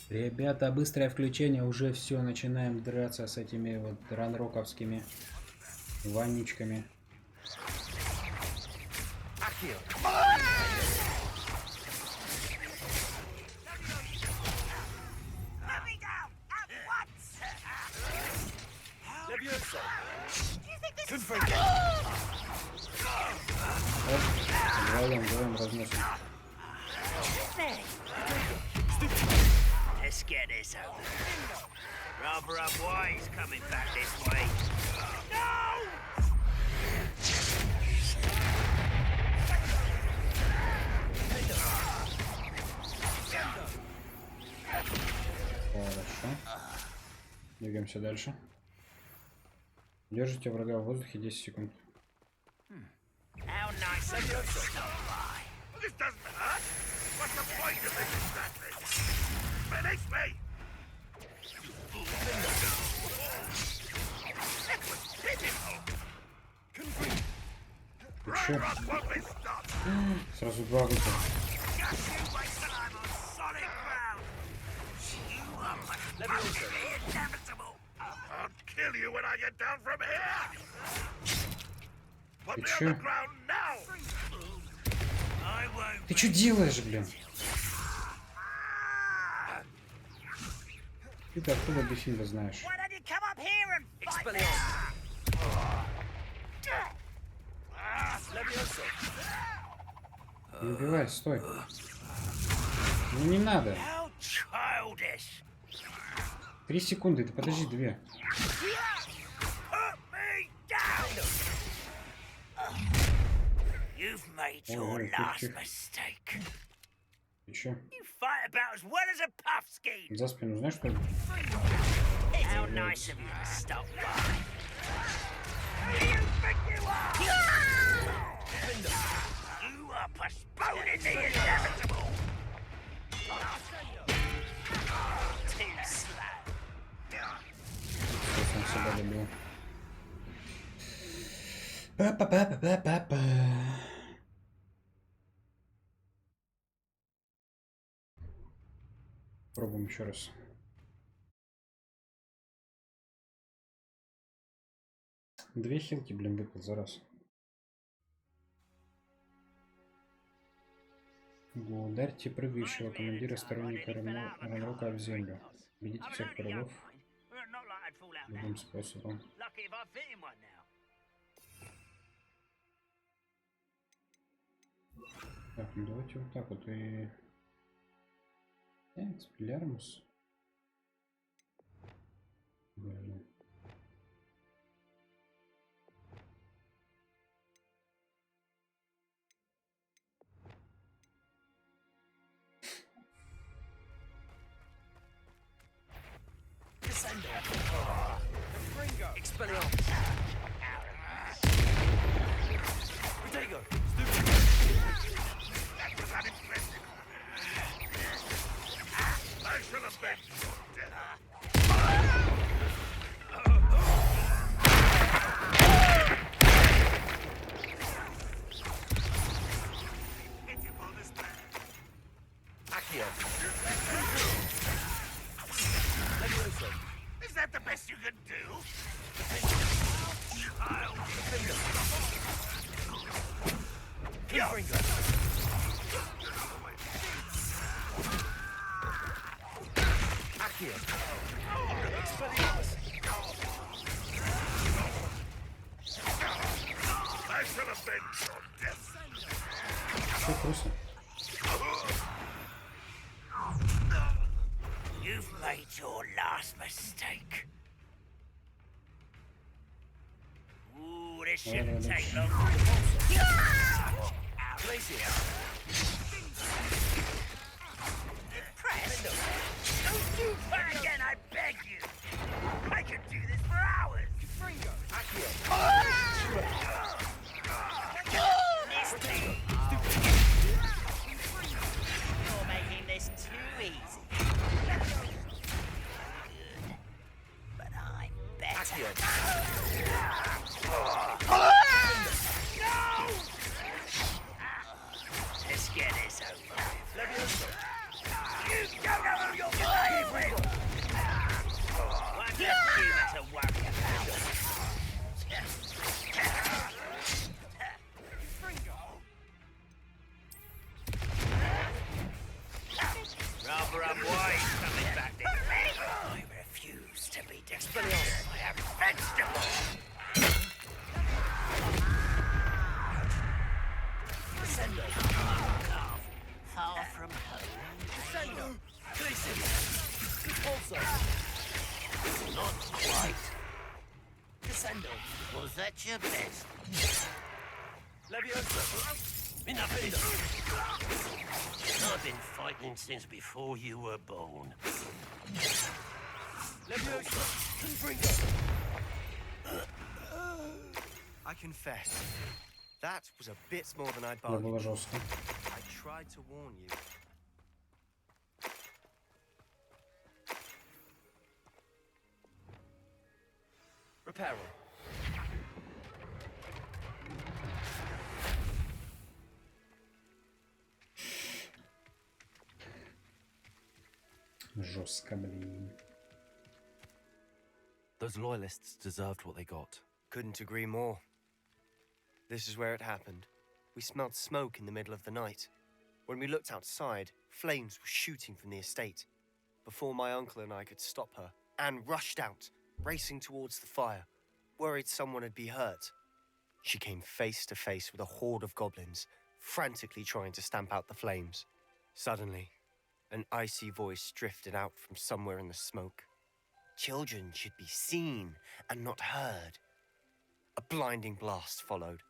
Ребята, быстрое включение, уже все, начинаем драться с этими вот ранроковскими вонючками. Вдвоем разносим. Let's get this over. Rather unwise coming back this way. No! Хорошо. Двигаемся дальше. Держите врага в воздухе 10 секунд. How nice of you to stop by. This doesn't hurt. What's the point of this exactly? Finish me! It was pitiful. Ты чё? Rock won't be stopped. Сразу два выпала. Just you wait till I'm on solid ground. You are absolutely inevitable. I'll kill you when I get down from here. Put me on the ground now. I won't. Ты чё делаешь, блин? Ты-то откуда бифинга знаешь? Why don't you come up here and fight me? Не убивай, стой. Ну не надо. How childish. 3 секунды, ты подожди, 2. Put me down. You've made your last mistake. Ты чё? You fight about as well as a puff scheme. За спину знаешь, что ли? How nice of you to stop by. Who do you think you are? You are postponing the inevitable. Too slow. Сейчас он себя добил. Па-па-па-па-па-па. Пробуем еще раз. Две хилки, блин, выпал за раз. Ударьте прыгающего командира сторонника ранрока в землю. Ведите всех врагов любым способом. Так, ну давайте вот так вот и... Экспелярмус. Блин. Is that the best you can do? I should have been your death. Что просто? You've made your last mistake. Ooh, this shouldn't take long. Leacy. Impressed? Don't do that again, I beg you. I could do this for hours. You're making this too easy. But I'm better. Let's get this over with. You don't know who you're playing some way coming back this way. I refuse to be defeated by a vegetable. Descendo. Far from home. Descendo. Leacy. Also. Not quite. Descendo. Was that your best? Leviosa. Enough. I've been fighting since before you were born. Leviosa. Confringo. I confess, that was a bit more than I'd Это bargained. было жестко. I tried to warn you. Reparo. Жестко, блин. Those loyalists deserved what they got. Couldn't agree more. This is where it happened. We smelled smoke in the middle of the night. When we looked outside, flames were shooting from the estate. Before my uncle and I could stop her, Anne rushed out, racing towards the fire, worried someone had been hurt. She came face to face with a horde of goblins, frantically trying to stamp out the flames. Suddenly, an icy voice drifted out from somewhere in the smoke. Children should be seen and not heard. A blinding blast followed.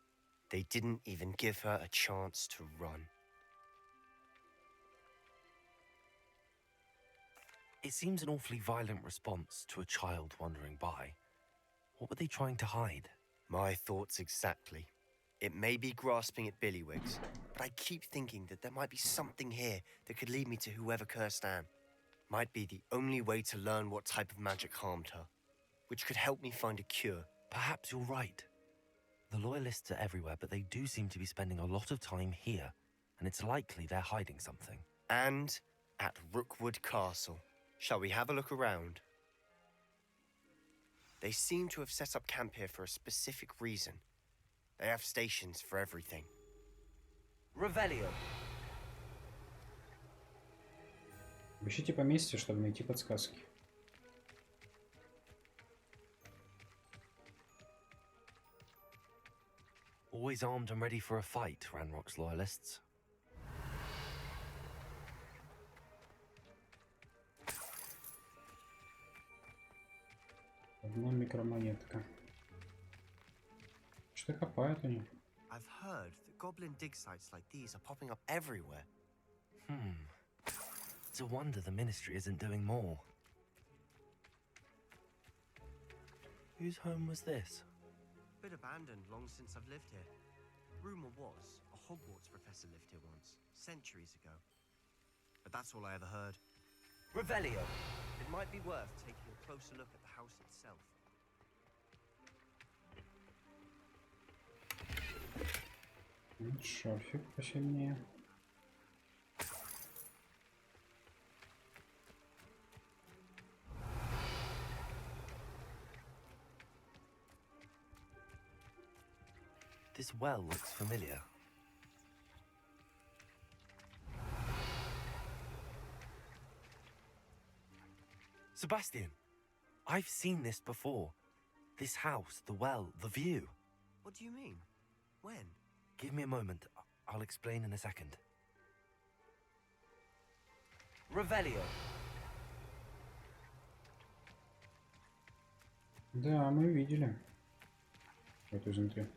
They didn't even give her a chance to run. It seems an awfully violent response to a child wandering by. What were they trying to hide? My thoughts exactly. It may be grasping at Billywigs, but I keep thinking that there might be something here that could lead me to whoever cursed Anne. Might be the only way to learn what type of magic harmed her, which could help me find a cure. Perhaps you're right. The loyalists are everywhere, but they do seem to be spending a lot of time here, and it's likely they're hiding something. And at Rookwood Castle. Shall we have a look around? They seem to have set up camp here for a specific reason. They have stations for everything. Revelio. Ищите по месте, чтобы найти подсказки. Always armed and ready for a fight, Ranrock's loyalists. Одна микромонетка. Что копают они? I've heard that goblin dig sites like these are popping up everywhere. It's a wonder the ministry isn't doing more. Whose home was this? Bit abandoned long since I've lived here. Rumor was a Hogwarts professor lived here once, centuries ago. But that's all I ever heard. Revelio. It might be worth taking a closer look at the house itself. Шарфик посильнее. This well looks familiar. Sebastian, I've seen this before. This house, the well, the view. What do you mean? When? Give me a moment. I'll explain in a second. Revelio. Да, мы видели. Вот изнутри.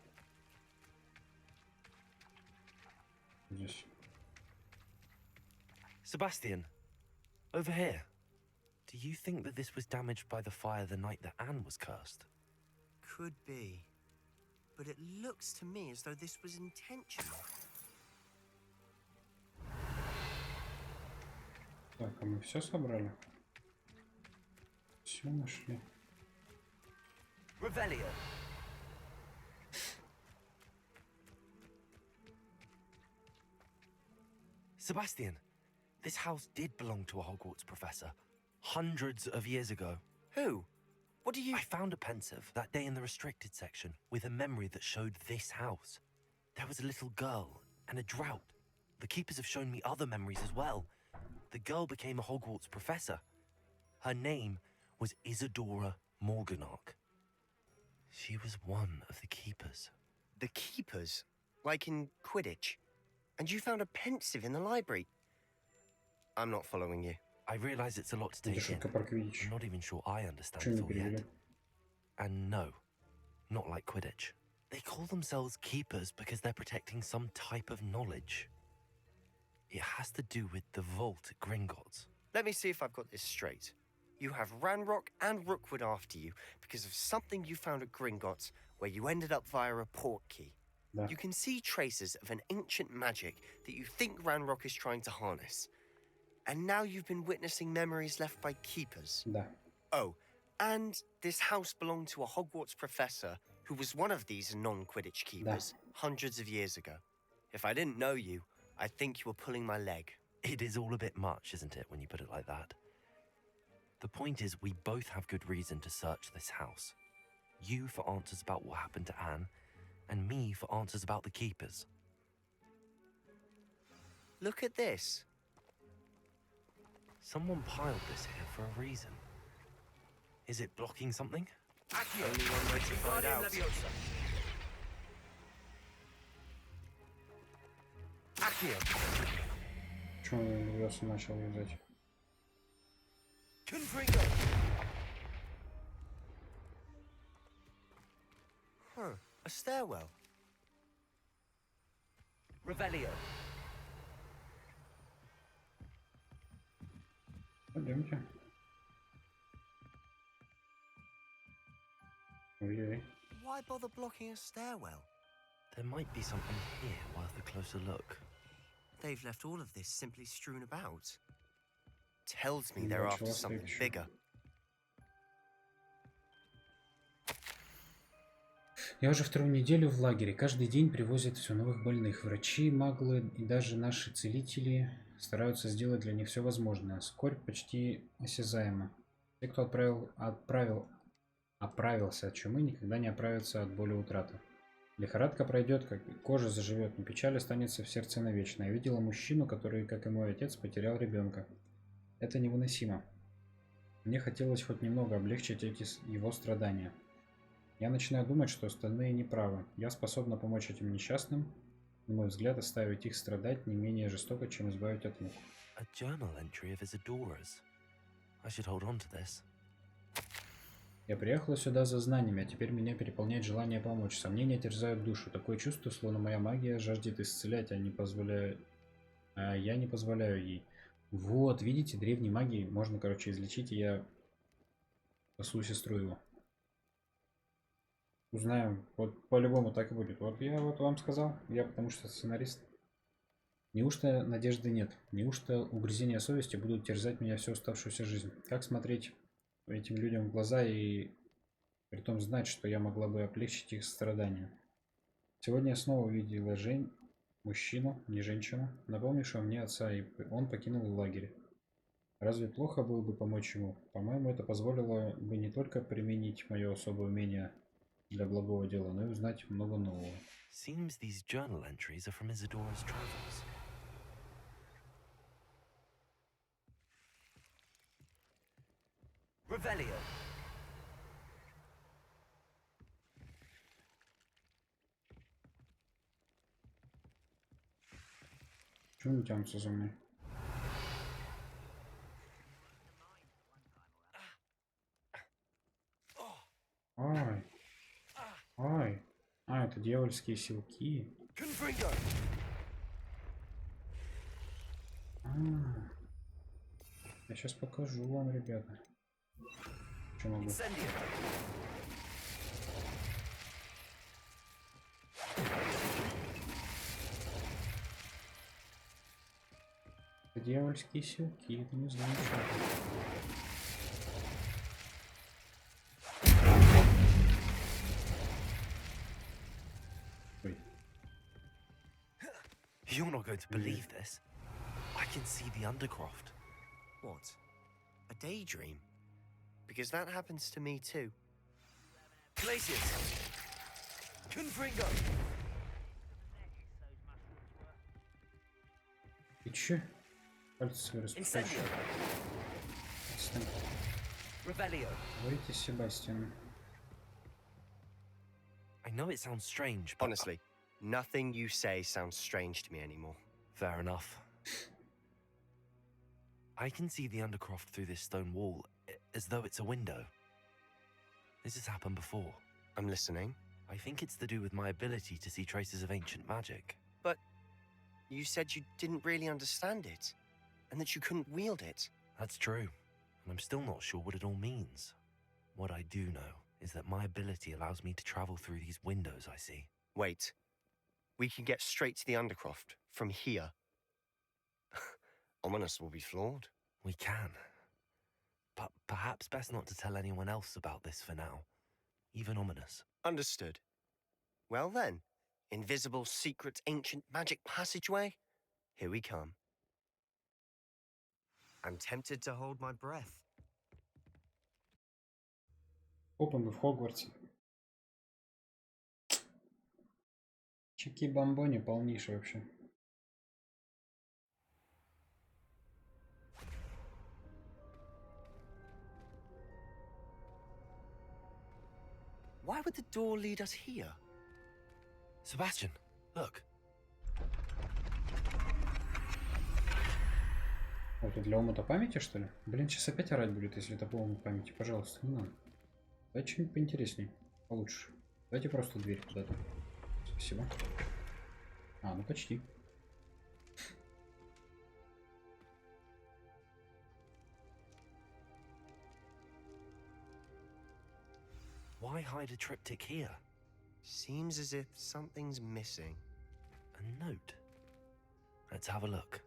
Здесь. Sebastian, over here. Do you think that this was damaged by the fire the night that Anne was cursed? Could be. But it looks to me as though this was intentional. Так, а мы все собрали? Все нашли. Revelio. Sebastian, this house did belong to a Hogwarts professor. Hundreds of years ago. Who? What do you... I found a pensive that day in the restricted section with a memory that showed this house. There was a little girl and a drought. The keepers have shown me other memories as well. the girl became a Hogwarts professor. Her name was Isadora Morganach. She was one of the keepers. The keepers? Like in Quidditch? And you found a pensive in the library? I'm not following you. I realize it's a lot to Это take in. шутка про Квиддич. I'm not even sure I understand Чё it не all перевели? yet. And no, not like Quidditch. They call themselves keepers because they're protecting some type of knowledge. It has to do with the vault at Gringotts. Let me see if I've got this straight. You have Ranrock and Rookwood after you because of something you found at Gringotts where you ended up via a portkey. Да. You can see traces of an ancient magic that you think Ranrock is trying to harness. And now you've been witnessing memories left by keepers. Да. Oh, and this house belonged to a Hogwarts professor who was one of these non-Quidditch keepers hundreds of years ago. If I didn't know you, I'd think you were pulling my leg. It is all a bit much, isn't it, when you put it like that? The point is, we both have good reason to search this house. You for answers about what happened to Anne, and me for answers about the keepers. Look at this. Someone piled this here for a reason. Is it blocking something? Accio. Only one way to find Wingardium out. Leviosa. Accio. Почему он Левиоса начал юзать? Confringo. Huh, a stairwell. Revelio. Пойдемте. Ой-ой. Why bother blocking a stairwell? There might be something here worth a closer look. They've left all of this simply strewn about. Tells me they're after something bigger. Я уже вторую неделю в лагере. Каждый день привозят все новых больных. Врачи, маглы и даже наши целители стараются сделать для них все возможное. Скорбь почти осязаема. Те, кто оправился от чумы, никогда не оправятся от боли утраты. Лихорадка пройдет, как кожа заживет, но печаль останется в сердце навечно. Я видела мужчину, который, как и мой отец, потерял ребенка. Это невыносимо. Мне хотелось хоть немного облегчить его страдания. Я начинаю думать, что остальные неправы. Я способна помочь этим несчастным. На мой взгляд, оставить их страдать не менее жестоко, чем избавить от мук. A journal entry of Isadora's. I should hold on to this. Я приехала сюда за знаниями, а теперь меня переполняет желание помочь. Сомнения терзают душу. Такое чувство, словно моя магия жаждет исцелять, а я не позволяю ей. Вот, видите, древней магией можно, короче, излечить, и я спасу сестру его. Узнаем. Вот по-любому так и будет. Вот я вот вам сказал. Я потому что сценарист. Неужто надежды нет? Неужто угрызения совести будут терзать меня всю оставшуюся жизнь? Как смотреть этим людям в глаза и притом знать, что я могла бы облегчить их страдания? Сегодня я снова увидела мужчину, не женщину, напомнившего мне отца, и он покинул лагерь. Разве плохо было бы помочь ему? По-моему, это позволило бы не только применить мое особое умение для благого дела, но и узнать много нового. Seems these journal entries are from Isadora's travels. Revelio. Чего они тянутся за мной? Ай. Ай. А, это дьявольские силки. Confringo. Я сейчас покажу вам, ребята. Что могу? Incendio. Это дьявольские силки, это не знаю, что это. Ой. You're not going to believe this. I can see the Undercroft. What? A daydream? Because that happens to me too. Glacius. Confringo. Ты че? Пальцы свои распускающие. Incendio. Revelio. Выйти, Себастьян. I know it sounds strange, but Honestly, nothing you say sounds strange to me anymore. fair enough. I can see the Undercroft through this stone wall, as though it's a window. This has happened before. I'm listening. I think it's to do with my ability to see traces of ancient magic. But you said you didn't really understand it, and that you couldn't wield it. That's true, and I'm still not sure what it all means. What I do know is that my ability allows me to travel through these windows I see. Wait. We can get straight to the Undercroft from here. Ominous will be floored. We can. But perhaps best not to tell anyone else about this for now. Even Ominous. Understood. Well then, invisible, secret, ancient magic passageway? Here we come. I'm tempted to hold my breath. Опа, мы в Хогвартсе. Чики-бомбони полнейшие вообще. Why would the door lead us here? Sebastian, look. Вот это для омута памяти, что ли? Блин, сейчас опять орать будет, если это по омут памяти. Пожалуйста, не надо. Давайте что-нибудь поинтереснее. Получше. Давайте просто дверь куда-то. Спасибо. А, ну почти. Why hide a triptych here? Seems as if something's missing. A note. Let's have a look.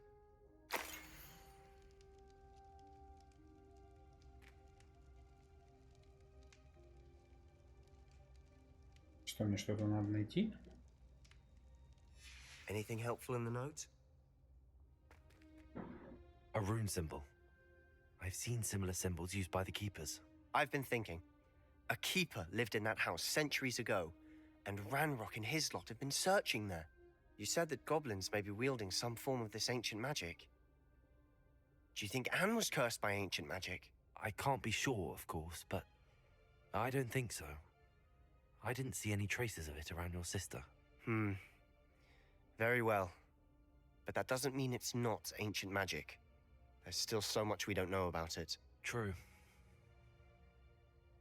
Что, мне что-то надо найти? Anything helpful in the note? A rune symbol. I've seen similar symbols used by the keepers. I've been thinking. A keeper lived in that house centuries ago, and Ranrock and his lot have been searching there. You said that goblins may be wielding some form of this ancient magic. Do you think Anne was cursed by ancient magic? I can't be sure, of course, but I don't think so. I didn't see any traces of it around your sister. Very well. But that doesn't mean it's not ancient magic. There's still so much we don't know about it. True.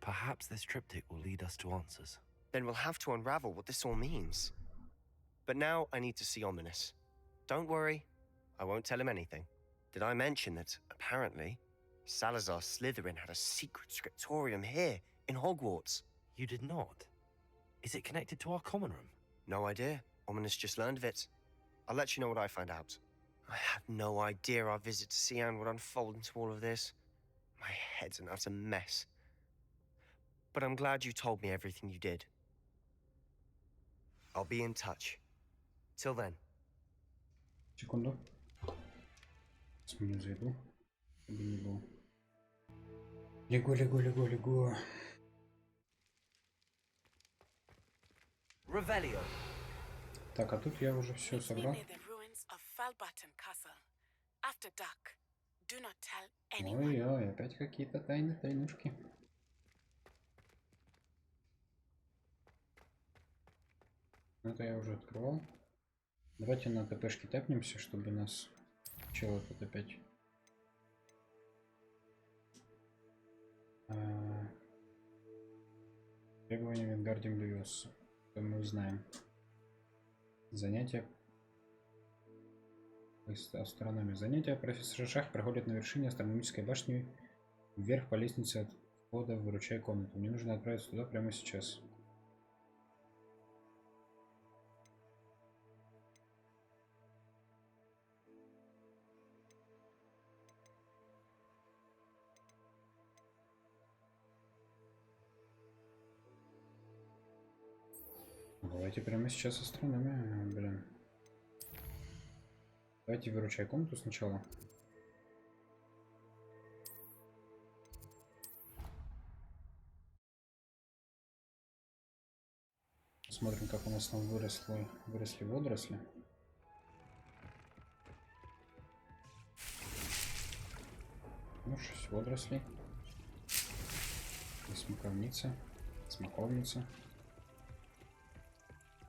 Perhaps this triptych will lead us to answers. Then we'll have to unravel what this all means. But now I need to see Ominous. Don't worry, I won't tell him anything. Did I mention that, apparently, Salazar Slytherin had a secret scriptorium here, in Hogwarts? You did not? Is it connected to our common room? No idea. Ominous just learned of it. I'll let you know what I find out. I had no idea our visit to Sian would unfold into all of this. My head's an utter mess. But I'm glad you told me everything you did. I'll be in touch. Till then. Секунду. Сменю зайду. Чтобы не было. Лего. Revelio. Так, а тут я уже все собрал. Ой-ой, опять какие-то тайнушки. Это я уже открывал. Давайте на ТПшке тэпнемся, чтобы нас чего тут опять. Требования Венгардиум Левиоса. Это мы узнаем. Занятия астрономии. Занятия профессора Шах проходят на вершине астрономической башни вверх по лестнице от входа в выручай комнату. Мне нужно отправиться туда прямо сейчас. Давайте прямо сейчас астрономия, блин. Давайте выручай комнату сначала. Смотрим, как у нас там выросли водоросли. Ну, 6 водорослей. И смоковница. Смоковница.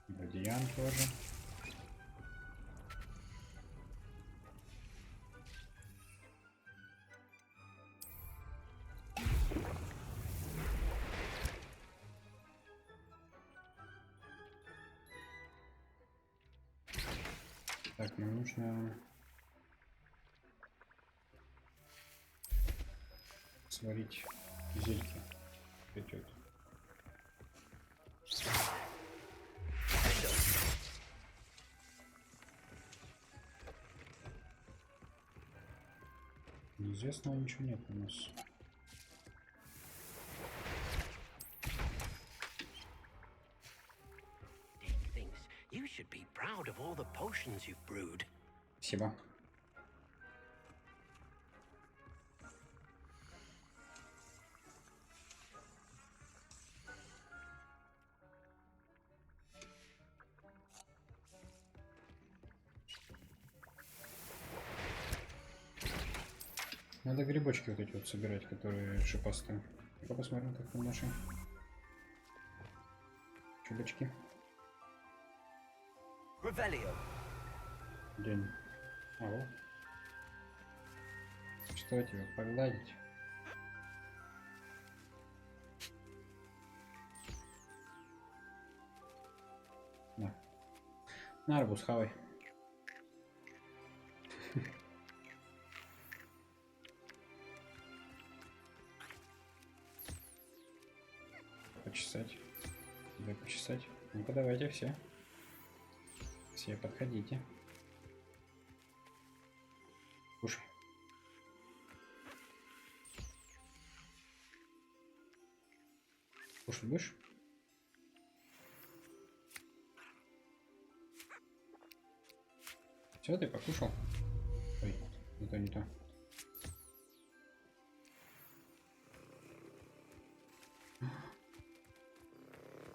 Водиян тоже. Так, нам нужно сварить зельки. Идет. Неизвестного ничего нет у нас. You should be proud of all the potions you've brewed. Спасибо. Надо грибочки вот эти вот собирать, которые шипастые. Ну-ка посмотрим, как там наши чубочки. Revelio. День. А, вот. Что тебе, погладить? На. На арбуз хавай. Почесать. Да, почесать. Ну-ка давайте все. Все подходите. Кушай. Кушать будешь? Все, ты покушал? Ой, не то, не то.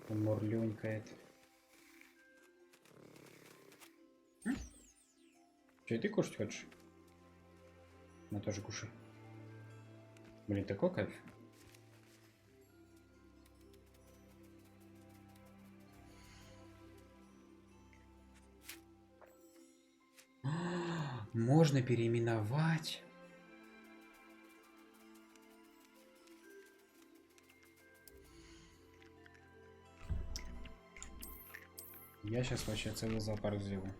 Морленькает. Че, и ты кушать хочешь? На тоже кушай. Блин, такой кайф. Можно переименовать. Я сейчас вообще целый зоопарк сделаю.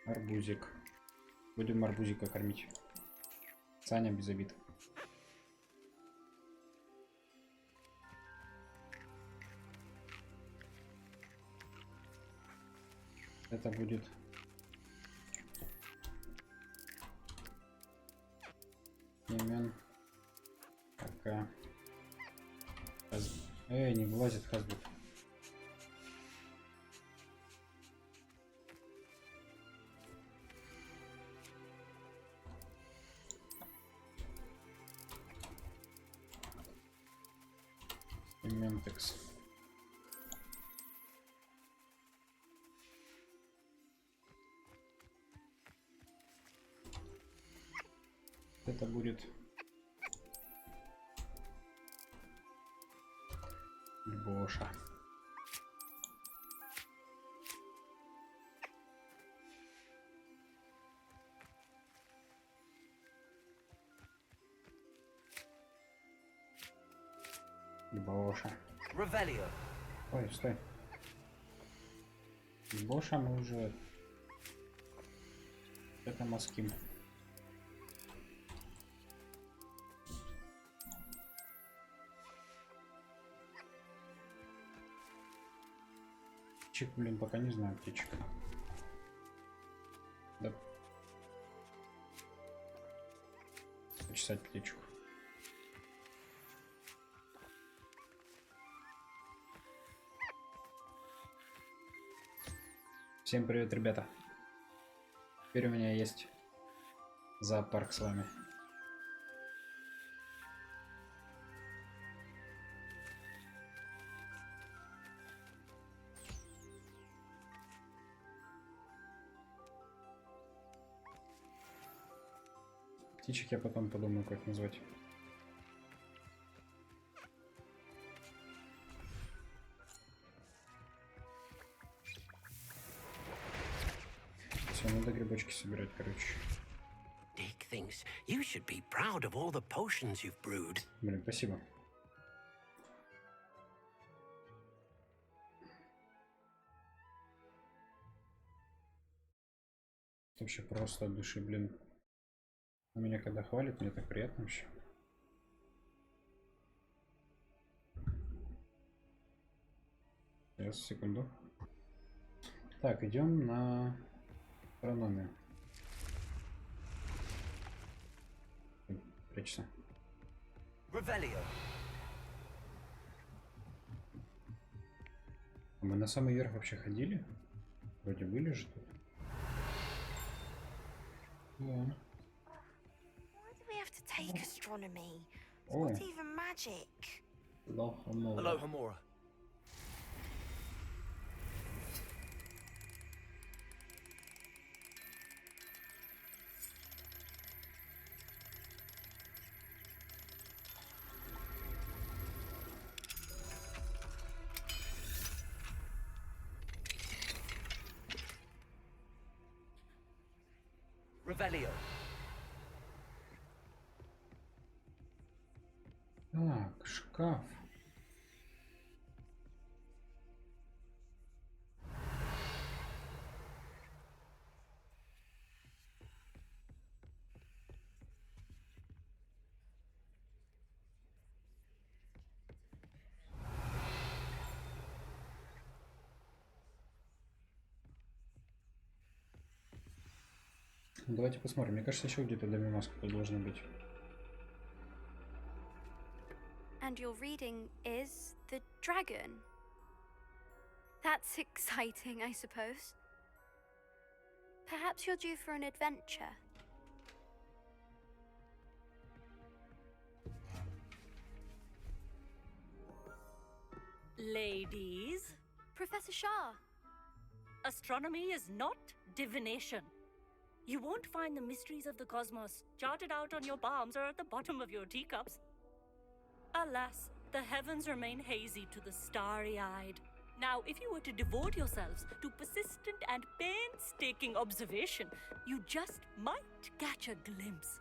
Арбузик. Будем арбузика кормить. Саня без обид. Это будет имен пока. Эй, не вылазит хазбук. Ментекс. Это будет Боша. Боша. Revelio. Ой, стой. Боша мы уже... Это мозги. Птичек, блин, пока не знаю птичек. Да. Почесать птичку. Всем привет, ребята. Теперь у меня есть зоопарк с вами. Птичек я потом подумаю, как назвать. Все, надо грибочки собирать, короче. Dick thinks you should be proud of all the potions you've brewed. Блин, спасибо. Вообще просто от души, блин. Меня когда хвалят, мне так приятно вообще. Сейчас, секунду. Так, идем на астрономию. Прячься. Revelio. А мы на самый верх вообще ходили? Вроде были же тут. Да. Why do we have to take astronomy? О, It's not even magic. Hello, Hamora. Revelio. Так, шкаф. Давайте посмотрим. Мне кажется, еще где-то домимаска тут должна быть. And your reading is The Dragon. That's exciting, I suppose. Perhaps you're due for an adventure. Ladies, Professor Shah. astronomy is not divination. You won't find the mysteries of the cosmos charted out on your palms or at the bottom of your teacups. Alas, the heavens remain hazy to the starry-eyed. Now, if you were to devote yourselves to persistent and painstaking observation, you just might catch a glimpse.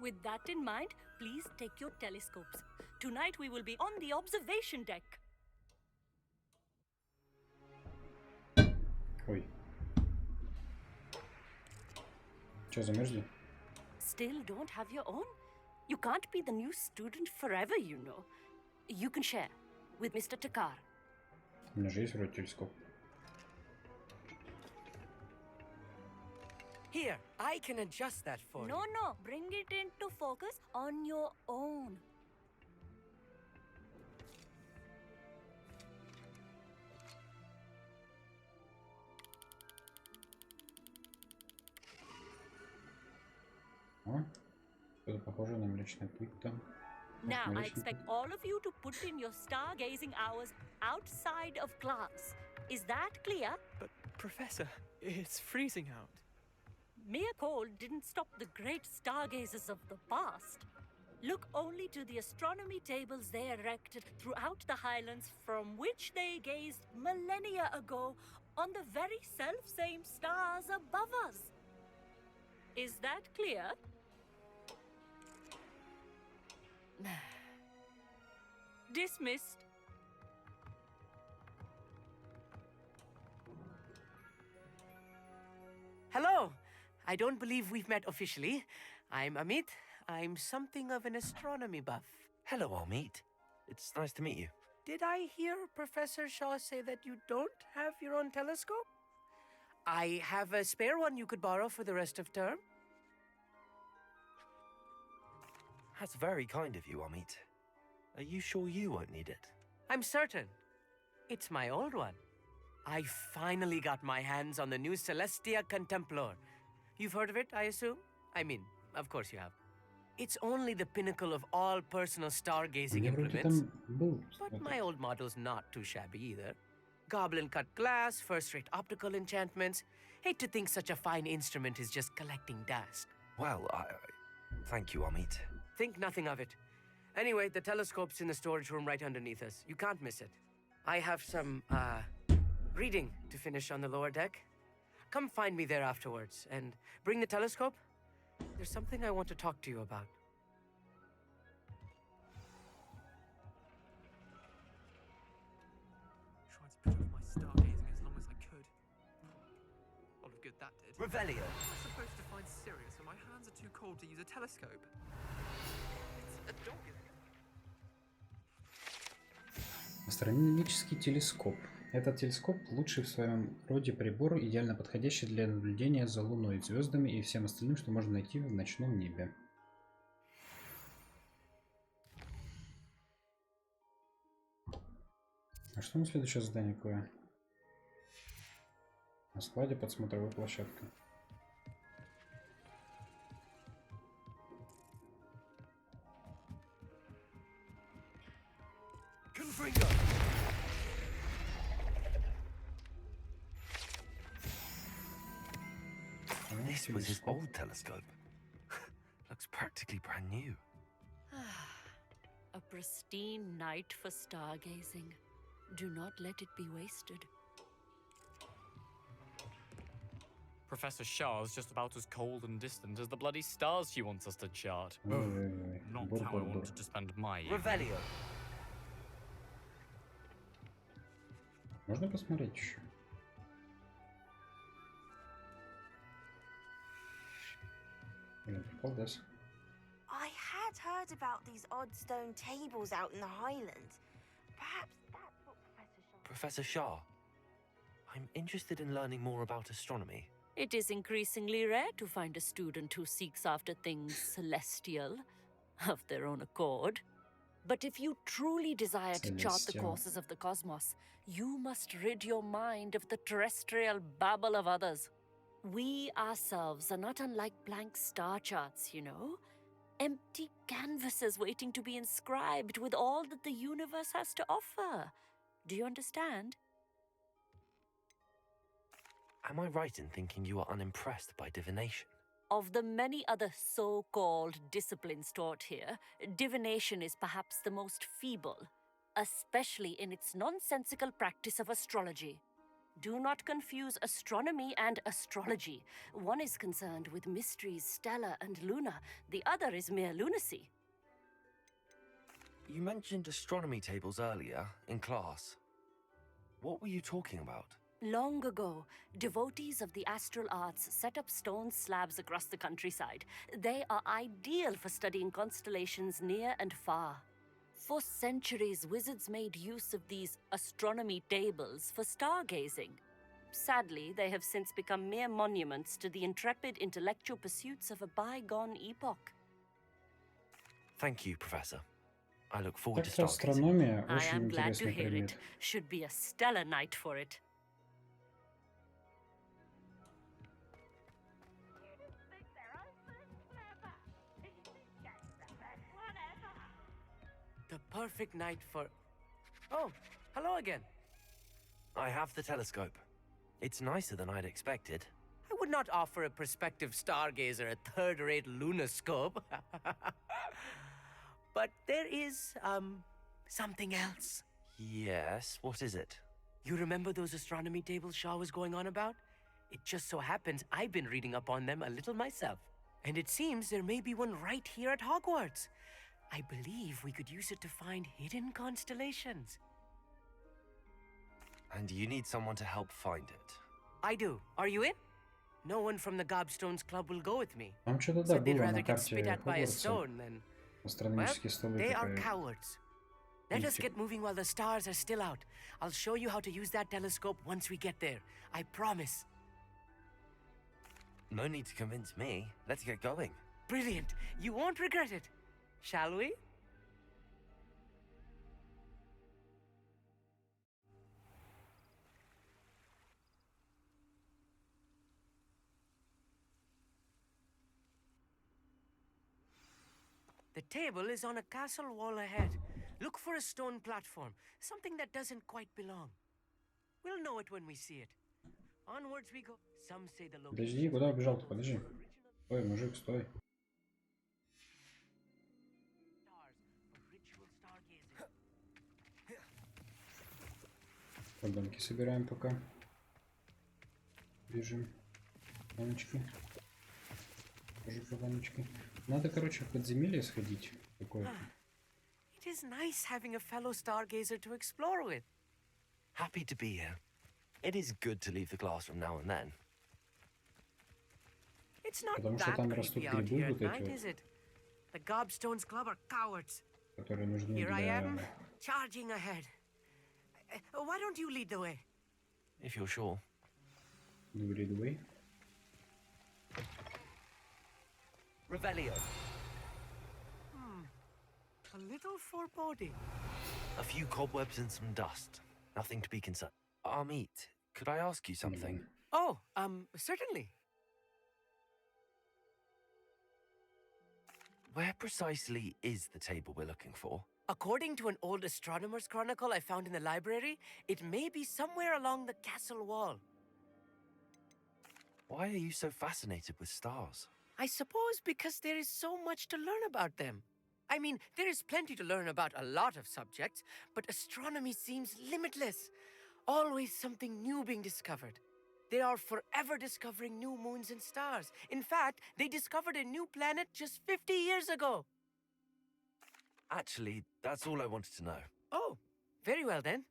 With that in mind, please take your telescopes. Tonight we will be on the observation deck. Ой. Че, замерзли? Still don't have your own? You can't be the new student forever, you know. You can share with Mr. Takar. У меня же есть вроде телескоп. Here, I can adjust that for you. No, bring it into focus on your own. О, что-то похоже на Млечный Путь там. Now, I Mleczny expect Pуть. all of you to put in your stargazing hours outside of class. Is that clear? But, Professor, it's freezing out. Mere cold didn't stop the great stargazers of the past. Look only to the astronomy tables they erected throughout the highlands from which they gazed millennia ago on the very self-same stars above us. Is that clear? Dismissed. Hello. I don't believe we've met officially. I'm Amit. I'm something of an astronomy buff. Hello, Amit. It's nice to meet you. Did I hear Professor Shaw say that you don't have your own telescope? I have a spare one you could borrow for the rest of term. That's very kind of you, Amit. Are you sure you won't need it? I'm certain. It's my old one. I finally got my hands on the new Celestia Contemplor. You've heard of it, I assume? I mean, of course you have. It's only the pinnacle of all personal stargazing Я вроде implements. там был. But my old model's not too shabby either. Goblin-cut glass, first-rate optical enchantments. Hate to think such a fine instrument is just collecting dust. Well, Thank you, Amit. Think nothing of it. Anyway, the telescope's in the storage room right underneath us. You can't miss it. I have some, reading to finish on the lower deck. Come find me there afterwards, and bring the telescope. There's something I want to talk to you about. Tried to put off my stargazing as long as I could. A lot of good that did. Revelio. I'm supposed to find Sirius when my hands are too cold to use a telescope. It's a dog. Астрономический телескоп. Этот телескоп лучший в своем роде прибор, идеально подходящий для наблюдения за Луной, звездами и всем остальным, что можно найти в ночном небе. А что на следующее задание какое? На складе под смотровой площадкой. This was his old telescope. Looks practically brand new. A pristine night for stargazing. Do not let it be wasted. Professor Shah's just about as cold and distant as the bloody stars she wants us to chart. Not how I wanted to spend my evening. Revelio. Можно посмотреть еще? I had heard about these odd stone tables out in the Highlands. Perhaps that's what Professor Shah, I'm interested in learning more about astronomy. It is increasingly rare to find a student who seeks after things celestial of their own accord. But if you truly desire to chart the courses of the cosmos, you must rid your mind of the terrestrial babble of others. We ourselves are not unlike blank star charts, you know? Empty canvases waiting to be inscribed with all that the universe has to offer. Do you understand? Am I right in thinking you are unimpressed by divination? Of the many other so-called disciplines taught here, divination is perhaps the most feeble, especially in its nonsensical practice of astrology. Do not confuse astronomy and astrology. One is concerned with mysteries stellar and lunar, the other is mere lunacy. You mentioned astronomy tables earlier in class. What were you talking about? Long ago, devotees of the astral arts set up stone slabs across the countryside. They are ideal for studying constellations near and far. For centuries, wizards made use of these astronomy tables for stargazing. Sadly, they have since become mere monuments to the intrepid intellectual pursuits of a bygone epoch. Thank you, Professor. I look forward to Так-то астрономия I очень am glad to интересный hear предмет. it. Should be a stellar night for it. The perfect night for... Oh, hello again. I have the telescope. It's nicer than I'd expected. I would not offer a prospective stargazer a third-rate lunoscope. But there is, something else. Yes, what is it? You remember those astronomy tables Shaw was going on about? It just so happens I've been reading up on them a little myself. And it seems there may be one right here at Hogwarts. I believe we could use it to find hidden constellations. And you need someone to help find it. I do. Are you in? No one from the Gobstones Club will go with me. Там что-то да Said they'd было rather на get spit карте at by a Хогвартса. stone than... Well, Астрономические столы they are такая. cowards. Let us get moving while the stars are still out. I'll show you how to use that telescope once we get there. I promise. No need to convince me. Let's get going. Brilliant. You won't regret it. Shall we? The table is on a castle wall ahead. Look for a stone platform, something that doesn't quite belong. We'll know it when we see it. Onwards we go. Some say the Подожди, куда убежал-то? Подожди. Стой, мужик, стой. Подонки собираем пока. Бежим. Баночки. Тоже по баночке. Надо, короче, в подземелье сходить. Какое-то. It is nice having a fellow stargazer to explore with. Happy to be here. It is good to leave the classroom now and then. It's not Потому что that там растут creepy out грибы here вот at эти night, вот, is it? The Gobstones Club are cowards. которые нужны Here I am, для... charging ahead. Why don't you lead the way? If you're sure. Way. Revelio. A little foreboding. A few cobwebs and some dust. Nothing to be concerned. Amit, could I ask you something? Oh, certainly. Where precisely is the table we're looking for? According to an old astronomer's chronicle I found in the library, it may be somewhere along the castle wall. Why are you so fascinated with stars? I suppose because there is so much to learn about them. I mean, there is plenty to learn about a lot of subjects, but astronomy seems limitless. Always something new being discovered. They are forever discovering new moons and stars. In fact, they discovered a new planet just 50 years ago. Actually, that's all I wanted to know. Oh, very well then.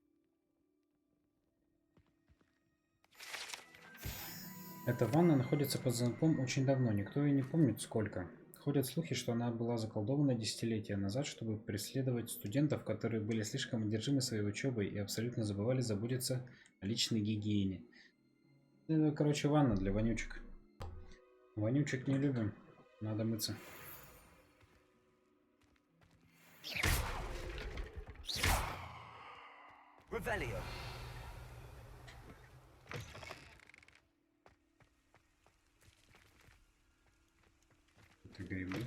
Эта ванна находится под замком очень давно, никто и не помнит сколько. Ходят слухи, что она была заколдована десятилетия назад, чтобы преследовать студентов, которые были слишком одержимы своей учебой и абсолютно забывали заботиться о личной гигиене. Это, короче, ванна для вонючек. Вонючек не любим, надо мыться. Revelio. Это грибы.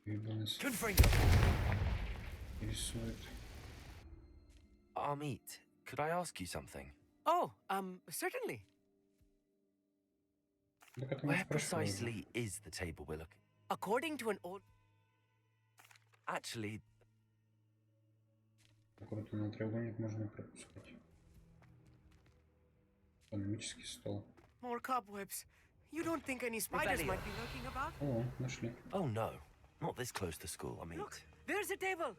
Грибы нас рисуют. Amit, could I ask you something? Oh, certainly. Where precisely is the table we're looking? According to an old... Actually... Аккуратно на треугольник можно пропускать. Экономический стол. More cobwebs. You don't think any spiders might be lurking about? О, нашли. Oh no, not this close to school, Amit. Look, there's a table.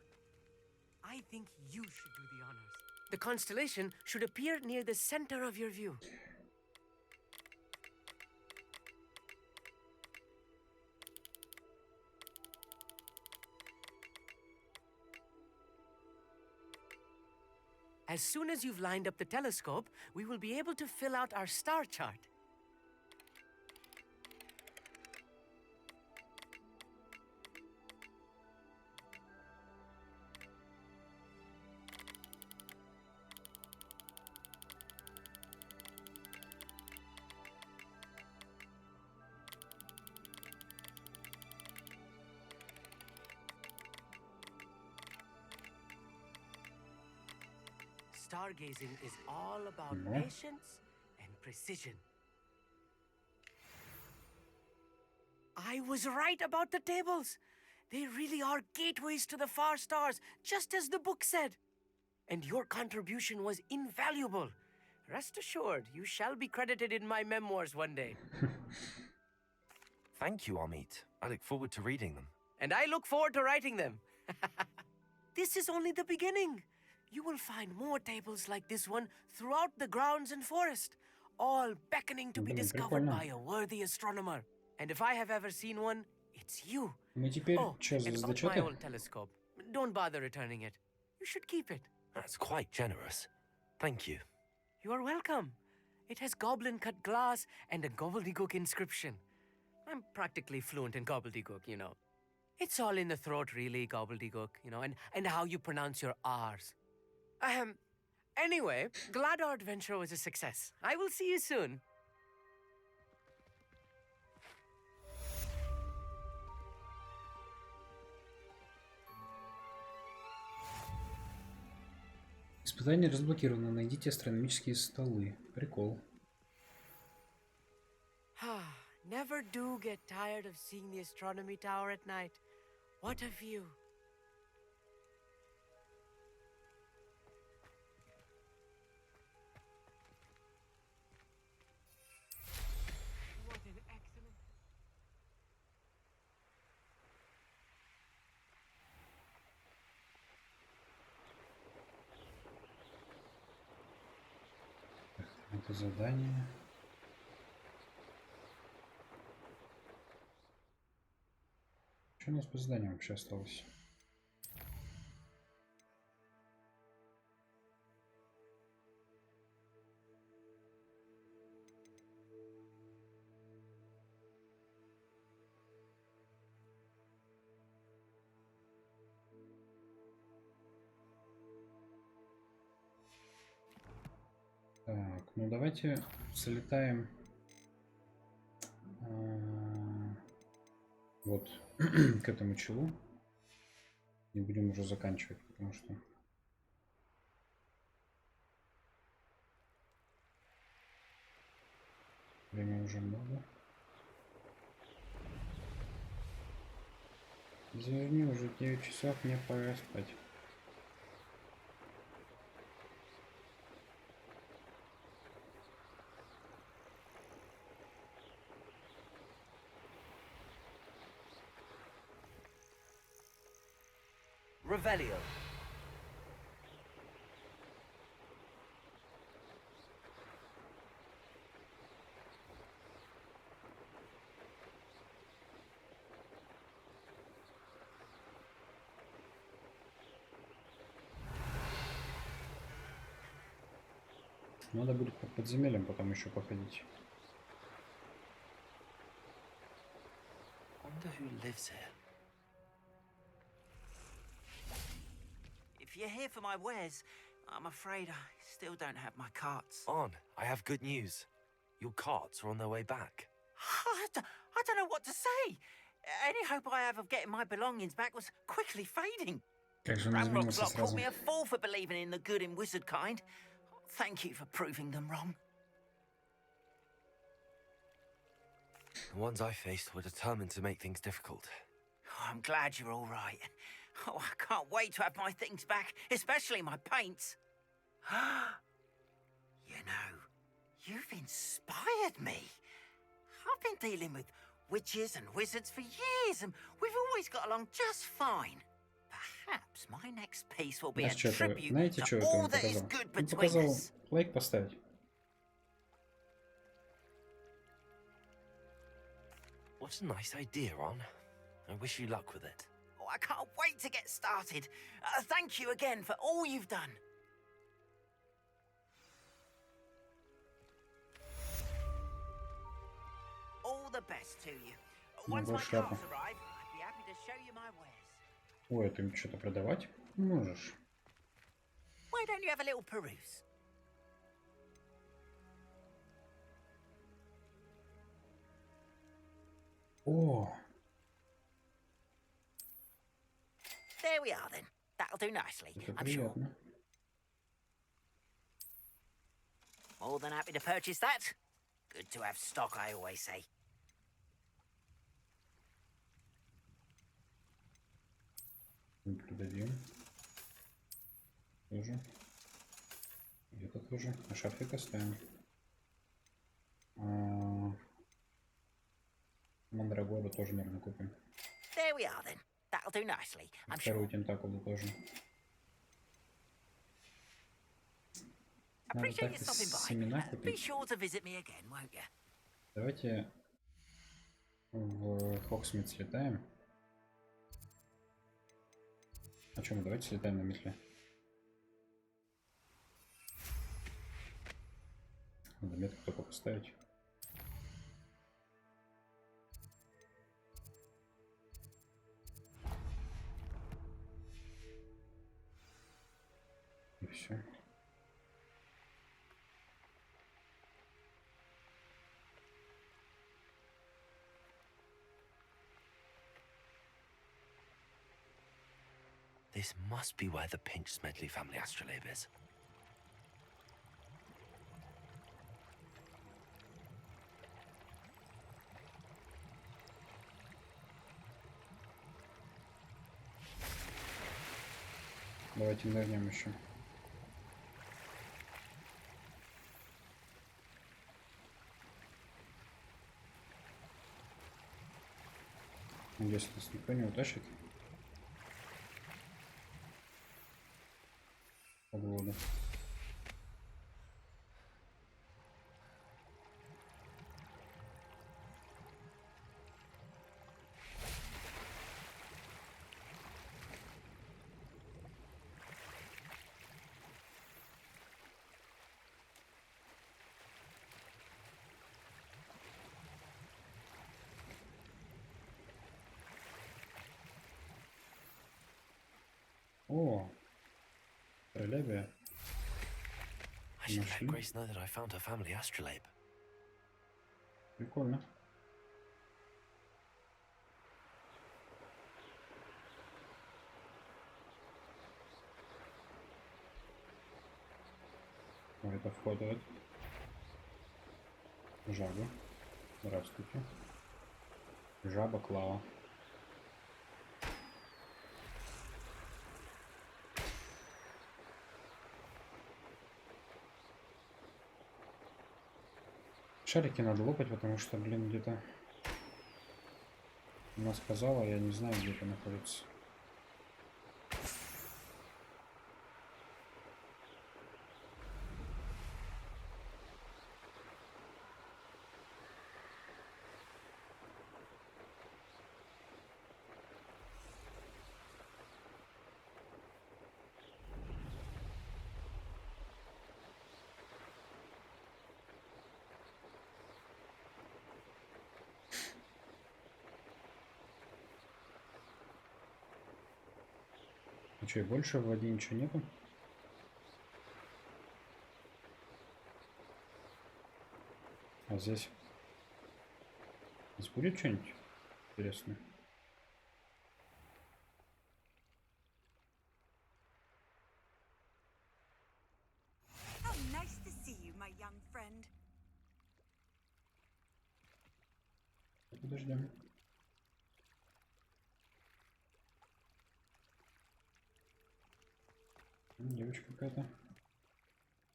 I think you should do the honors. The constellation should appear near the center of your view. As soon as you've lined up the telescope, we will be able to fill out our star chart. Stargazing is all about patience and precision. I was right about the tables. They really are gateways to the far stars, just as the book said. And your contribution was invaluable. Rest assured, you shall be credited in my memoirs one day. Thank you, Amit. I look forward to reading them. And I look forward to writing them. This is only the beginning. You will find more tables like this one throughout the grounds and forest, all beckoning to be discovered by a worthy astronomer. And if I have ever seen one, it's you. Мы теперь Oh, что, and about my звездочеты? old telescope. Don't bother returning it. You should keep it. That's quite generous. Thank you. You are welcome. It has goblin-cut glass and a gobbledygook inscription. I'm practically fluent in gobbledygook, you know. It's all in the throat, really, gobbledygook, you know, and how you pronounce your R's. Anyway, glad our adventure was a success. I will see you soon. Испытание разблокировано. Найдите астрономические столы. Прикол. Never do get tired of seeing the astronomy tower at night. What a view. Это задание. Что у нас по заданию вообще осталось? Так, ну давайте залетаем вот к этому челу. Не будем уже заканчивать, потому что время уже много. Заверни, уже 9 часов, мне пора спать. Revelio. Надо будет по подземельям потом еще походить. Wonder who lives here. If you're here for my wares, I'm afraid I still don't have my carts. On, I have good news. Your carts are on their way back. I don't know what to say. Any hope I have of getting my belongings back was quickly fading. Как же Ramrock's назовемся lot called сразу? me a fool for believing in the good and wizard kind. Thank you for proving them wrong. The ones I faced were determined to make things difficult. Oh, I'm glad you're all right. Oh, I can't wait to have my things back, especially my paints. You know, you've inspired me. I've been dealing with witches and wizards for years, and we've always got along just fine. Perhaps my next piece will be a tribute Знаете, что to это all он that is показал? good Он between показал us. лайк поставить. What a nice idea, Ron. I wish you luck with it. Oh, I can't wait to get started. Thank you again for all you've done. All the best to you. Once my шляпа. carts arrive, I'd be happy to show you my wares. Ой, ты им что-то продавать можешь? Why don't you have a little peruse? О, There we are then. That'll do nicely, это I'm sure. приятно. More than happy to purchase that. Good to have stock, I always say. Продадим. Тоже. И это тоже. А шарфик оставим. Мандрагору тоже, наверное, купим. There we are then. That'll do nicely, I'm sure. Вторую тентакулу тоже. Надо Appreciate так you и stopping by. семена Be купить. sure to visit me again, won't you? Давайте в Хоксмит слетаем. А что мы? Давайте слетаем на метле. Надо метку только поставить. И все. This must be where the Pinch Smedley family astrolabe is. Давайте нырнем еще. Надеюсь, нас никто не утащит. Под воду. О, троллебия. I should let Grace know that I found her family astrolabe. Прикольно. О, это входит. Жаба. Здравствуйте. Жаба Клава. Шарики надо лопать, потому что, блин, где-то она сказала, я не знаю, где это находится. А что, и больше в воде ничего нету? А здесь будет что-нибудь интересное? How nice to see you, my young friend. Подождем. Девочка какая-то. Going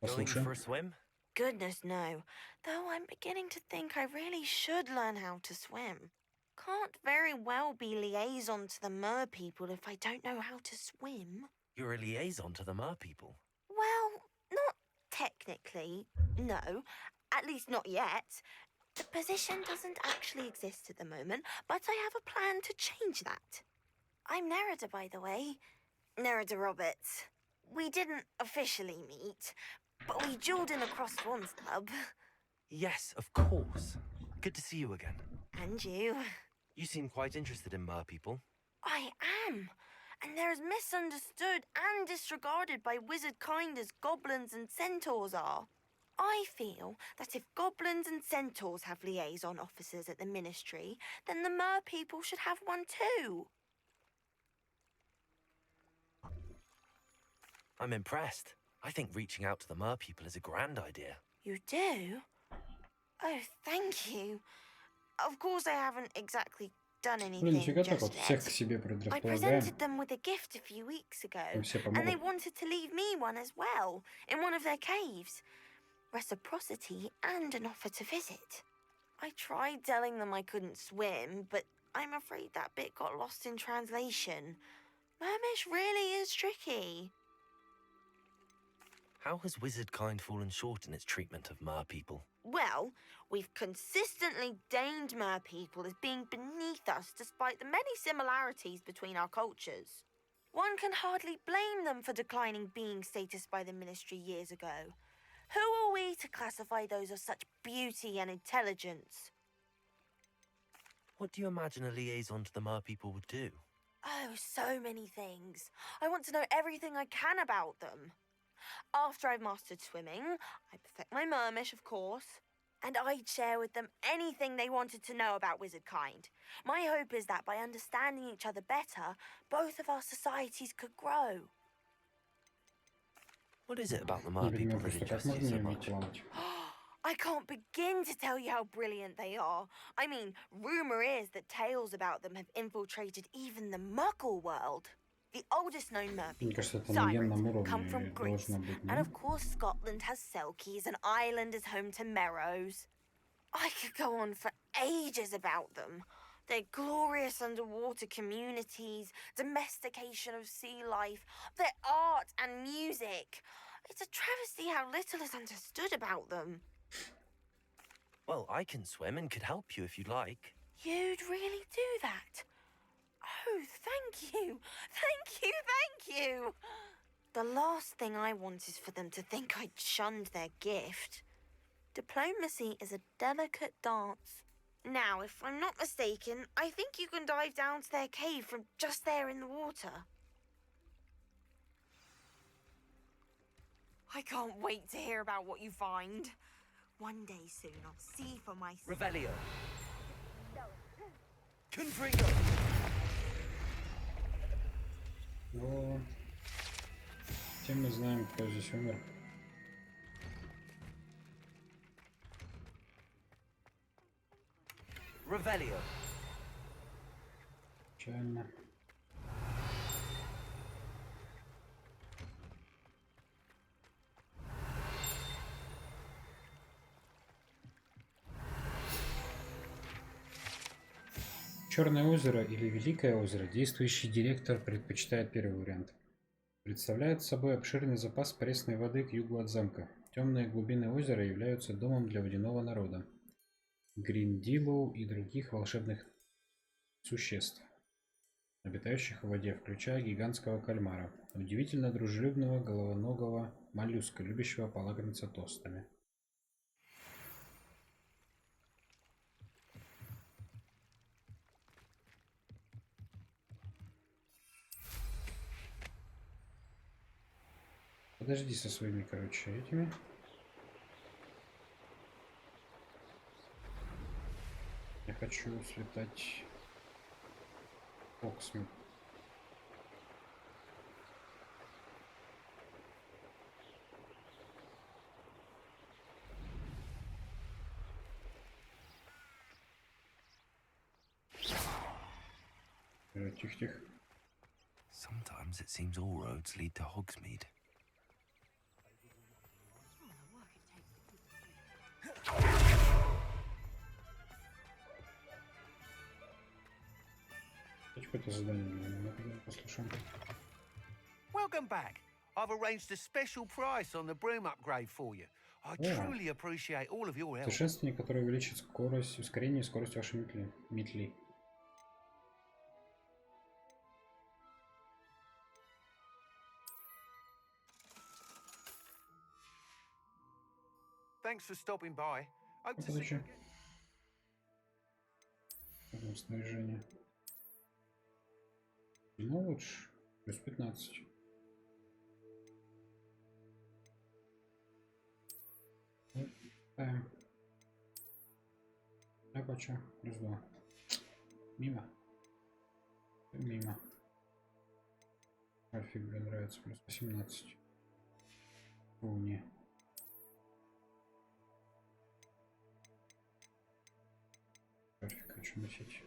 Послушаем. for a swim? Goodness, no. Though I'm beginning to think I really should learn how to swim. Can't very well be liaison to the mer people if I don't know how to swim. You're a liaison to the mer people. Well, not technically, no. At least not yet. The position doesn't actually exist at the moment, but I have a plan to change that. I'm Nerida, by the way. Nerida Roberts. We didn't officially meet, but we dueled in the Cross Swans Club. Yes, of course. Good to see you again. And you. You seem quite interested in mer people. I am. And they're as misunderstood and disregarded by wizard kind as goblins and centaurs are. I feel that if goblins and centaurs have liaison officers at the ministry, then the mer people should have one too. I'm impressed. I think reaching out to the mer people is a grand idea. You do? Oh, thank you. Of course I haven't exactly done Блин, anything нифига так вот just всех к yet. себе I предрасполагаем. presented them with a gift a few weeks ago, Им все and they помогут. wanted to leave me one as well, in one of their caves. Reciprocity and an offer to visit. I tried telling them I couldn't swim, but I'm afraid that bit got lost in translation. Mermish really is tricky. How has wizard kind fallen short in its treatment of mer people? Well, we've consistently deemed mer people as being beneath us despite the many similarities between our cultures. One can hardly blame them for declining being status by the ministry years ago. Who are we to classify those of such beauty and intelligence? What do you imagine a liaison to the mer people would do? Oh, so many things. I want to know everything I can about them. After I've mastered swimming, I perfect my mermish, of course, and I'd share with them anything they wanted to know about wizard kind. My hope is that by understanding each other better, both of our societies could grow. What is it about the mer people that interests you so much? I can't begin to tell you how brilliant they are. I mean, rumor is that tales about them have infiltrated even the Muggle world. The oldest known mer people, Sirens, come from Greece. And of course Scotland has Selkies and Ireland is home to Merrows. I could go on for ages about them. Their glorious underwater communities, domestication of sea life, their art and music. It's a travesty how little is understood about them. Well, I can swim and could help you if you'd like. You'd really do that? Oh, thank you. Thank you, thank you. The last thing I want is for them to think I'd shunned their gift. Diplomacy is a delicate dance. Now, if I'm not mistaken, I think you can dive down to their cave from just there in the water. I can't wait to hear about what you find. One day soon, I'll see for myself. Revelio. Confringo. Ну, все мы знаем, кто здесь умер. Revelio. Печально. Черное озеро или Великое озеро. Действующий директор предпочитает первый вариант. Представляет собой обширный запас пресной воды к югу от замка. Темные глубины озера являются домом для водяного народа, Гриндилоу и других волшебных существ, обитающих в воде, включая гигантского кальмара, удивительно дружелюбного головоногого моллюска, любящего полакомиться тостами. Подожди со своими, короче, этими. Я хочу слетать в Оксмит. Тихо-тихо. Sometimes it seems all roads lead to Hogsmeade. Welcome back. I've arranged a special price on the broom upgrade for you. I truly appreciate all of your help. Совершенствование, которое увеличит скорость, ускорение и скорость вашей метли. Thanks for stopping by. Hope to see you again. Снаряжение. Ну лучше. Плюс 15. Я почему? Плюс 2. Мимо. Мимо. Альфик мне нравится. Плюс 18. Уни. Альфик хочу носить.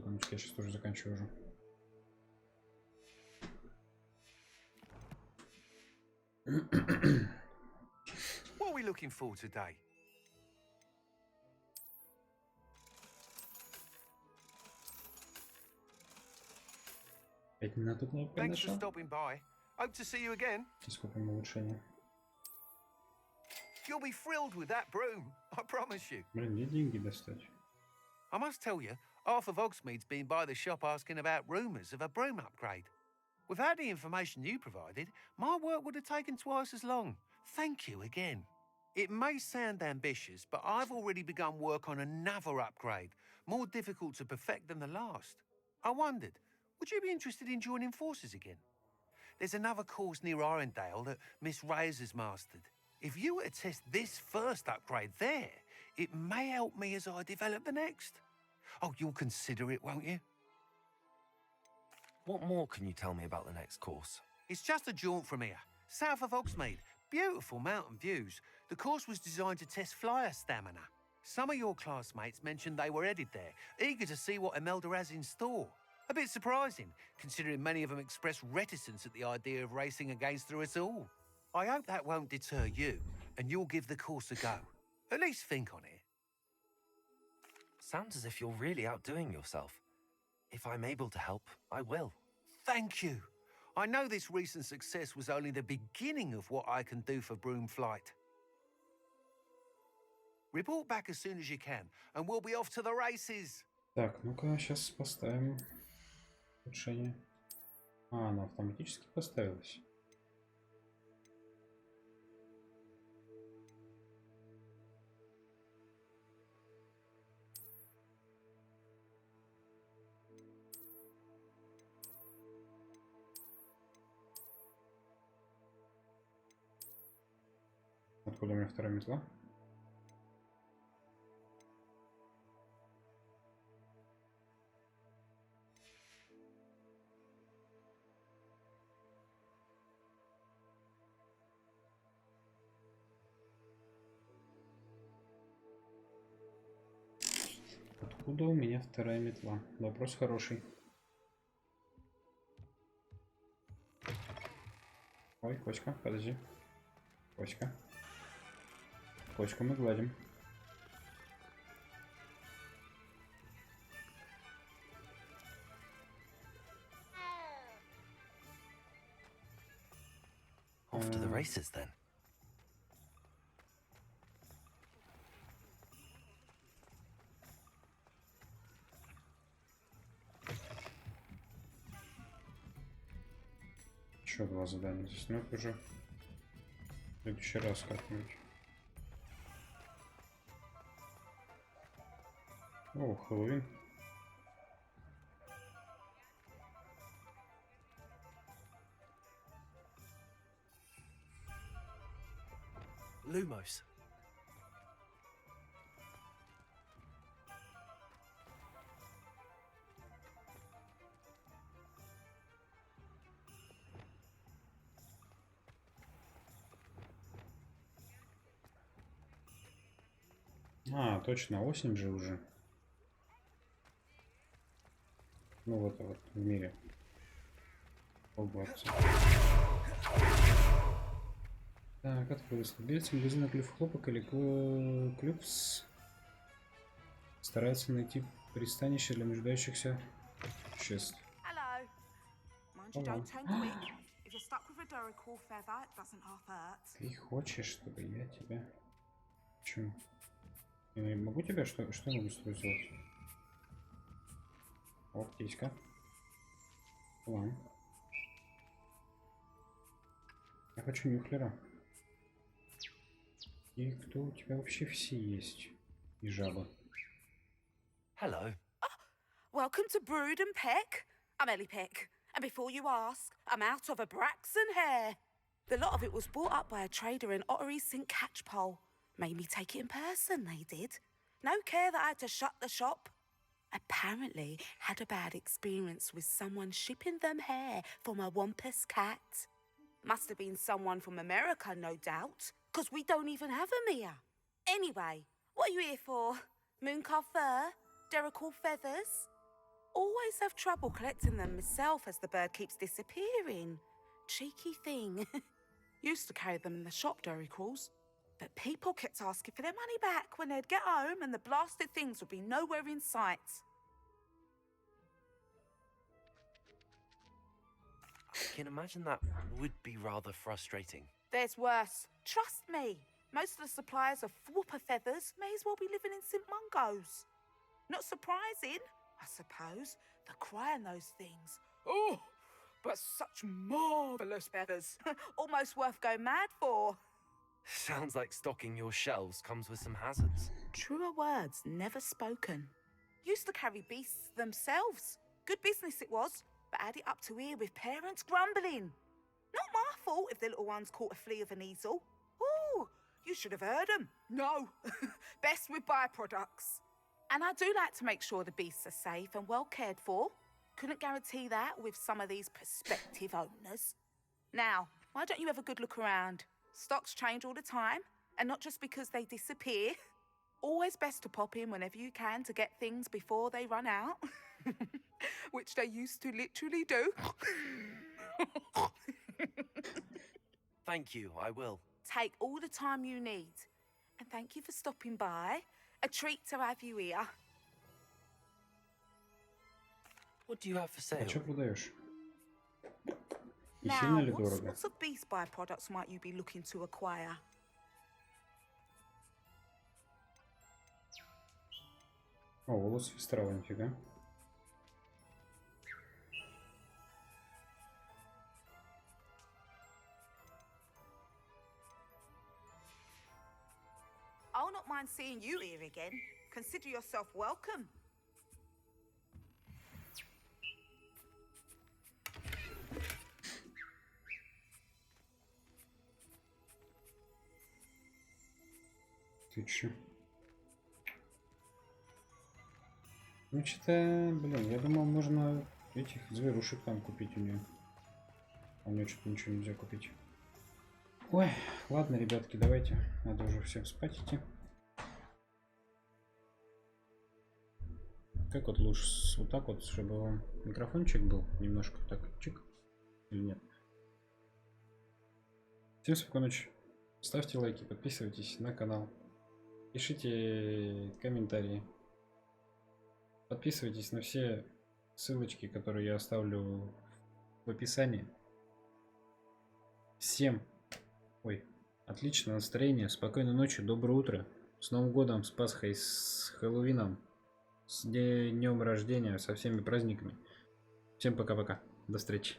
Секундочку, я сейчас тоже заканчиваю уже. What are we looking for today? Опять не на ту кнопку Thanks for нашел. stopping by. Hope to see you again. Сколько ему улучшения? You'll be thrilled with that broom, I promise you. Блин, мне деньги достать. I must tell you, half of Hogsmeade's been by the shop asking about rumours of a broom upgrade. Without the information you provided, my work would have taken twice as long. Thank you again. It may sound ambitious, but I've already begun work on another upgrade, more difficult to perfect than the last. I wondered, would you be interested in joining forces again? There's another course near Arendale that Miss Reyes has mastered. If you were to test this first upgrade there, it may help me as I develop the next. Oh, you'll consider it, won't you? What more can you tell me about the next course? It's just a jaunt from here, south of Hogsmeade. Beautiful mountain views. The course was designed to test flyer stamina. Some of your classmates mentioned they were headed there, eager to see what Imelda has in store. A bit surprising, considering many of them expressed reticence at the idea of racing against her at all. I hope that won't deter you, and you'll give the course a go. At least think on it. Sounds as if you're really outdoing yourself. If I'm able to help, I will. Thank you. I know this recent success was only the beginning of what I can do for broom flight. Report back as soon as you can, and we'll be off to the races. Так, ну-ка, сейчас поставим улучшение. А, оно автоматически поставилось. Откуда у меня вторая метла? Откуда у меня вторая метла? Вопрос хороший. Ой, Коська, подожди. Коська. Коську мы гладим. Off to the races then. Еще 2 задания здесь, ну это уже в следующий раз как-нибудь. О, Хэллоуин. Lumos. А, точно, осень же уже. Ну вот, вот в мире Хогвартса. Так, открылось. Владельцы магазина Клюв Хлопок или Клювс стараются найти пристанище для нуждающихся существ. Hello. Mind you don't turn quick. If you're stuck with a Duracell feather, it doesn't half hurt. Ты хочешь, чтобы я тебя... Почему? Я могу тебя что могу с тобой сделать? О, птичка. Ладно. Я хочу нюхлера. И кто у тебя вообще все есть? И жаба. Hello. Welcome to Brood and Peck. I'm Ellie Peck. And before you ask, I'm out of a Braxton hair. The lot of it was bought up by a trader in Ottery St. Catchpole. Made me take it in person, they did. No care that I had to shut the shop. Apparently had a bad experience with someone shipping them hair from a wampus cat. Must have been someone from America, no doubt, because we don't even have them here. Anyway, what are you here for? Mooncalf fur? Duracell feathers? Always have trouble collecting them myself as the bird keeps disappearing. Cheeky thing. Used to carry them in the shop, Duracalls. But people kept asking for their money back when they'd get home and the blasted things would be nowhere in sight. I can imagine that would be rather frustrating. There's worse. Trust me. Most of the suppliers of whooper feathers may as well be living in St. Mungo's. Not surprising, I suppose, the cry in those things. Oh, but such marvellous feathers. Almost worth going mad for. Sounds like stocking your shelves comes with some hazards. Truer words never spoken. Used to carry beasts themselves. Good business it was, but had it up to here with parents grumbling. Not my fault if the little ones caught a flea of an easel. Ooh, you should have heard them. No, best with byproducts. And I do like to make sure the beasts are safe and well cared for. Couldn't guarantee that with some of these prospective owners. Now, why don't you have a good look around? Stocks change all the time, and not just because they disappear. Always best to pop in whenever you can to get things before they run out. Which they used to literally do. Thank you, I will. Take all the time you need. And thank you for stopping by. A treat to have you here. What do you have for sale? А что продаешь? И Now, сильно ли what дорого? sorts of beast byproducts might you be looking to acquire? О, волос фестрала, нифига. I'll not mind seeing you here again. Consider yourself welcome. 1000. Ну, что-то, блин, я думал, можно этих зверушек там купить у нее. А у нее что-то ничего нельзя купить. Ой, ладно, ребятки, давайте. Надо уже всем спать идти. Как вот лучше? Вот так вот, чтобы микрофончик был немножко так, чик. Или нет? Всем спокойной ночи. Ставьте лайки, подписывайтесь на канал. Пишите комментарии. Подписывайтесь на все ссылочки, которые я оставлю в описании. Всем отличного настроения, спокойной ночи, доброе утро. С Новым годом, с Пасхой, с Хэллоуином, с днем рождения, со всеми праздниками. Всем пока-пока. До встречи.